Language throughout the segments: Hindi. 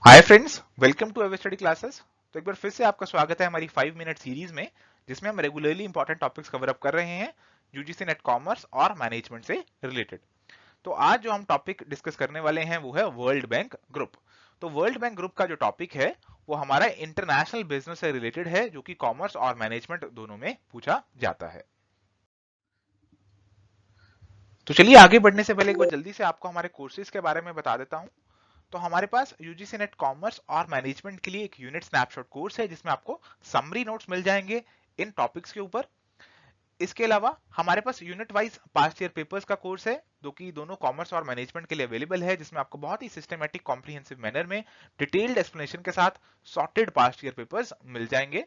Hi friends, welcome to our study classes. तो एक बार फिर से आपका स्वागत है हमारी 5 मिनट सीरीज में, जिसमें हम regularly important topics cover up कर रहे हैं यूजीसी नेट कॉमर्स और मैनेजमेंट से रिलेटेड। तो आज जो हम टॉपिक डिस्कस करने वाले हैं वो है वर्ल्ड बैंक ग्रुप। तो वर्ल्ड बैंक ग्रुप का जो टॉपिक है वो हमारा इंटरनेशनल बिजनेस से रिलेटेड है, जो कि कॉमर्स और मैनेजमेंट दोनों में पूछा जाता है। तो चलिए आगे बढ़ने से पहले एक बार जल्दी से आपको हमारे कोर्सेज के बारे में बता देता हूं। तो हमारे पास यूजीसी नेट कॉमर्स और मैनेजमेंट के लिए एक यूनिट स्नैपशॉट कोर्स है, जिसमें आपको समरी नोट्स मिल जाएंगे इन टॉपिक्स के ऊपर। इसके अलावा हमारे पास unit wise past year papers का कोर्स है, जो कि दोनों कॉमर्स और मैनेजमेंट के लिए अवेलेबल है, जिसमें आपको बहुत ही सिस्टमैटिक कॉम्प्रिहेंसिव मैनर में डिटेल्ड एक्सप्लेनेशन के साथ सॉर्टेड पास्ट ईयर पेपर्स मिल जाएंगे।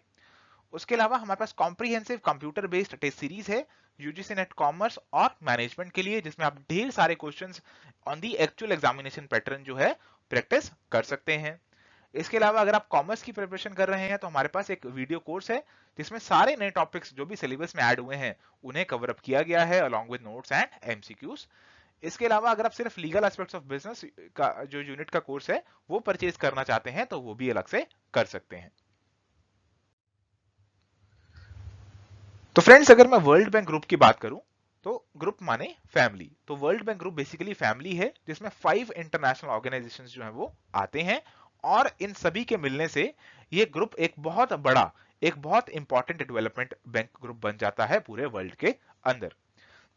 उसके अलावा हमारे पास comprehensive computer based test series है यूजीसी नेट कॉमर्स और मैनेजमेंट के लिए, जिसमें आप ढेर सारे questions on the actual examination pattern जो है प्रैक्टिस कर सकते हैं। इसके अलावा अगर आप कॉमर्स की प्रिपरेशन कर रहे हैं तो हमारे पास एक वीडियो कोर्स है, जिसमें सारे नए टॉपिक्स जो भी सिलेबस में ऐड हुए हैं उन्हें कवर अप किया गया है along with notes and MCQs. इसके अलावा अगर आप सिर्फ लीगल एस्पेक्ट्स ऑफ बिजनेस का जो यूनिट का कोर्स है वो परचेज करना चाहते हैं तो वो भी अलग से कर सकते हैं। तो फ्रेंड्स, अगर मैं वर्ल्ड बैंक ग्रुप की बात करूं तो ग्रुप माने फैमिली। तो world bank group basically family है, जिसमें 5 इंटरनेशनल ऑर्गेनाइजेशंस जो है वो आते हैं, और इन सभी के मिलने से ये ग्रुप एक बहुत बड़ा, एक बहुत इंपॉर्टेंट डेवलपमेंट बैंक ग्रुप बन जाता है पूरे वर्ल्ड के अंदर।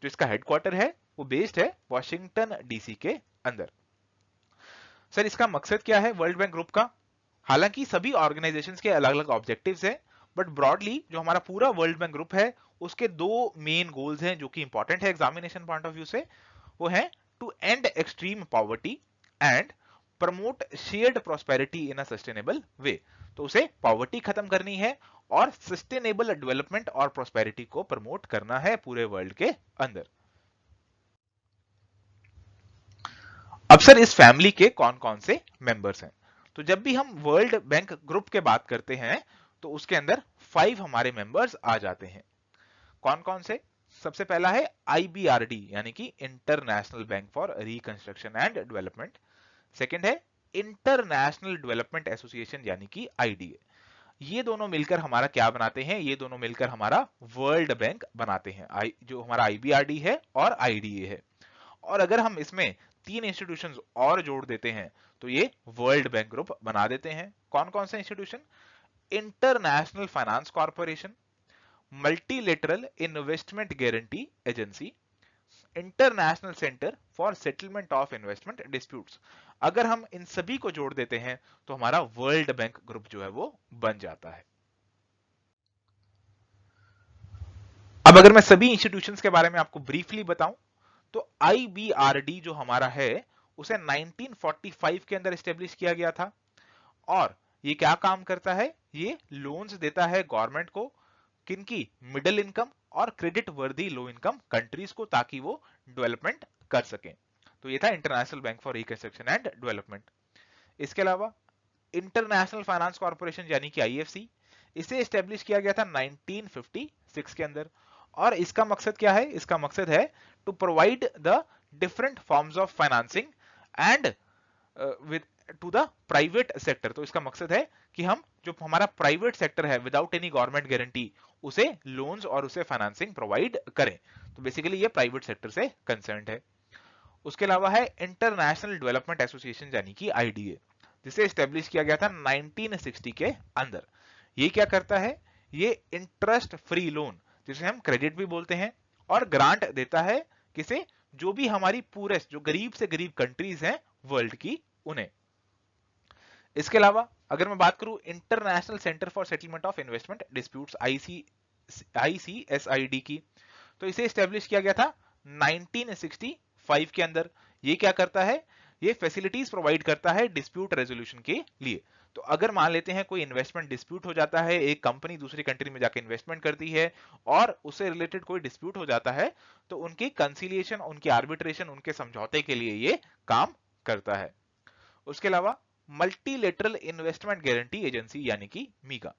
जो इसका हेडक्वार्टर है वो बेस्ड है वॉशिंगटन डीसी के अंदर। सर, इसका मकसद क्या है वर्ल्ड बैंक ग्रुप का? हालांकि सभी ऑर्गेनाइजेशंस के अलग अलग ऑब्जेक्टिव्स हैं, बट ब्रॉडली जो हमारा पूरा वर्ल्ड बैंक ग्रुप है उसके दो मेन गोल्स हैं जो कि इंपॉर्टेंट है एग्जामिनेशन पॉइंट ऑफ व्यू से। वो है to end extreme poverty and promote shared prosperity in a sustainable way. तो उसे पॉवर्टी खत्म करनी है और सस्टेनेबल डेवलपमेंट और प्रोस्पेरिटी को प्रमोट करना है पूरे वर्ल्ड के अंदर। अब सर, इस फैमिली के कौन कौन से मेंबर्स हैं? तो जब भी हम वर्ल्ड बैंक ग्रुप के बात करते हैं तो उसके अंदर 5 हमारे मेंबर्स आ जाते हैं। कौन कौन से? सबसे पहला है आईबीआरडी, यानी कि international bank for reconstruction and development. Second है इंटरनेशनल डेवलपमेंट एसोसिएशन, यानी कि आईडीए। ये दोनों मिलकर हमारा क्या बनाते हैं? ये दोनों मिलकर हमारा वर्ल्ड बैंक बनाते हैं, जो हमारा आईबीआरडी है और आईडीए है। और अगर हम इसमें 3 इंस्टीट्यूशंस और जोड़ देते हैं तो ये वर्ल्ड बैंक ग्रुप बना देते हैं। कौन कौन से institution? International finance corporation, multilateral investment guarantee agency, international centre for settlement of investment disputes. अगर हम इन सभी को जोड़ देते हैं तो हमारा वर्ल्ड बैंक ग्रुप जो है वो बन जाता है। अब अगर मैं सभी इंस्टीट्यूशंस के बारे में आपको ब्रीफली बताऊं तो आईबीआरडी जो हमारा है उसे 1945 के अंदर एस्टेब्लिश किया गया था। और ये क्या काम करता है? ये लोन्स देता है गवर्नमेंट को, किनकी? मिडिल इनकम और क्रेडिट वर्दी लो इनकम कंट्रीज को, ताकि वो डेवलपमेंट कर सकें। तो ये था international bank for reconstruction and development. इसके अलावा इंटरनेशनल फाइनेंस कॉर्पोरेशन यानी कि आईएफसी, इसे एस्टेब्लिश किया गया था 1956 के अंदर। और इसका मकसद क्या है? इसका मकसद है to provide the different forms of financing and with to the private sector. तो इसका मकसद है कि हम जो हमारा प्राइवेट सेक्टर है विदाउट एनी गवर्नमेंट गारंटी उसे लोन्स और उसे फाइनेंसिंग प्रोवाइड करें। तो बेसिकली ये प्राइवेट सेक्टर से कंसर्न है। उसके अलावा है इंटरनेशनल डेवलपमेंट एसोसिएशन यानी कि आईडीए, जिसे एस्टेब्लिश किया गया था 1960 के अंदर। ये क्या करता है? ये इंटरेस्ट फ्री लोन, जिसे हम क्रेडिट भी बोलते हैं, और ग्रांट देता है किसे? जो भी हमारी पूरेस्ट, जो गरीब से गरीब कंट्रीज हैं वर्ल्ड की, उन्हें। इसके अलावा अगर मैं बात करूं international centre for settlement of investment disputes ICSID की, तो इसे एस्टेब्लिश किया गया था 1965 के अंदर। ये क्या करता है? ये फैसिलिटीज प्रोवाइड करता है डिस्प्यूट रेजोल्यूशन के लिए। तो अगर मान लेते हैं कोई इन्वेस्टमेंट डिस्प्यूट हो जाता है, एक कंपनी दूसरी कंट्री में जाकर इन्वेस्टमेंट करती है और उससे रिलेटेड कोई डिस्प्यूट हो जाता है, तो उनकी कंसिलिएशन, उनकी आर्बिट्रेशन, उनके समझौते के लिए ये काम करता है। उसके अलावा मल्टीलेटरल इन्वेस्टमेंट गारंटी एजेंसी यानी कि मीगा,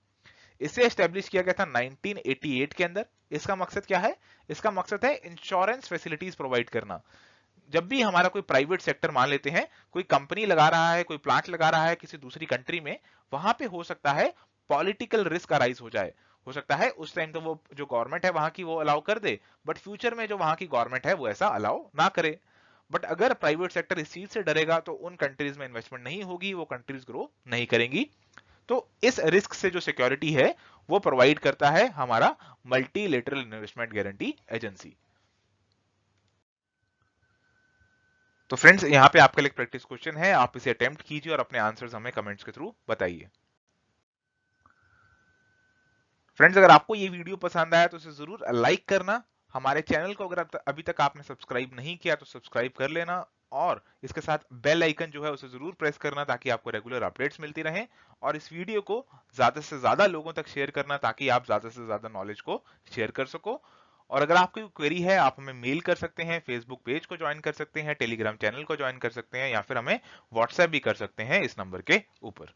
इसे एस्टेब्लिश किया गया था 1988 के अंदर। इसका मकसद क्या है? इसका मकसद है इंश्योरेंस फैसिलिटीज प्रोवाइड करना। जब भी हमारा कोई प्राइवेट सेक्टर मान लेते हैं कोई कंपनी लगा रहा है, कोई प्लांट लगा रहा है किसी दूसरी कंट्री में, वहां पे हो सकता है पॉलिटिकल रिस्क अराइज हो जाए। हो सकता है उस टाइम तो वो जो गवर्नमेंट है वहां की वो अलाउ कर दे, बट फ्यूचर में जो वहां की गवर्नमेंट है वो ऐसा अलाउ ना करे। बट अगर प्राइवेट सेक्टर इस चीज से डरेगा तो उन कंट्रीज में इन्वेस्टमेंट नहीं होगी, वो कंट्रीज ग्रो नहीं करेंगी। तो इस रिस्क से जो सिक्योरिटी है वो प्रोवाइड करता है हमारा मल्टीलेटरल इन्वेस्टमेंट गारंटी एजेंसी। तो फ्रेंड्स यहाँ पे आपके लिए एक प्रैक्टिस क्वेश्चन है, आप इसे अटेम्प्ट कीजिए और अपने आंसर्स हमें कमेंट्स के थ्रू बताइए। फ्रेंड्स अगर आपको ये वीडियो पसंद आया तो इसे जरूर लाइक करना। हमारे चैनल को अगर अभी तक आपने सब्सक्राइब नहीं किया तो सब्सक्राइब कर लेना, और इसके साथ बेल आइकन जो है उसे जरूर प्रेस करना ताकि आपको रेगुलर अपडेट्स मिलती रहें। और इस वीडियो को ज्यादा से ज्यादा लोगों तक शेयर करना ताकि आप ज्यादा से ज्यादा नॉलेज को शेयर कर सको। और अगर आपकी क्वेरी है आप हमें मेल कर सकते हैं, फेसबुक पेज को ज्वाइन कर सकते हैं, टेलीग्राम चैनल को ज्वाइन कर सकते हैं, या फिर हमें व्हाट्सएप भी कर सकते हैं इस नंबर के ऊपर।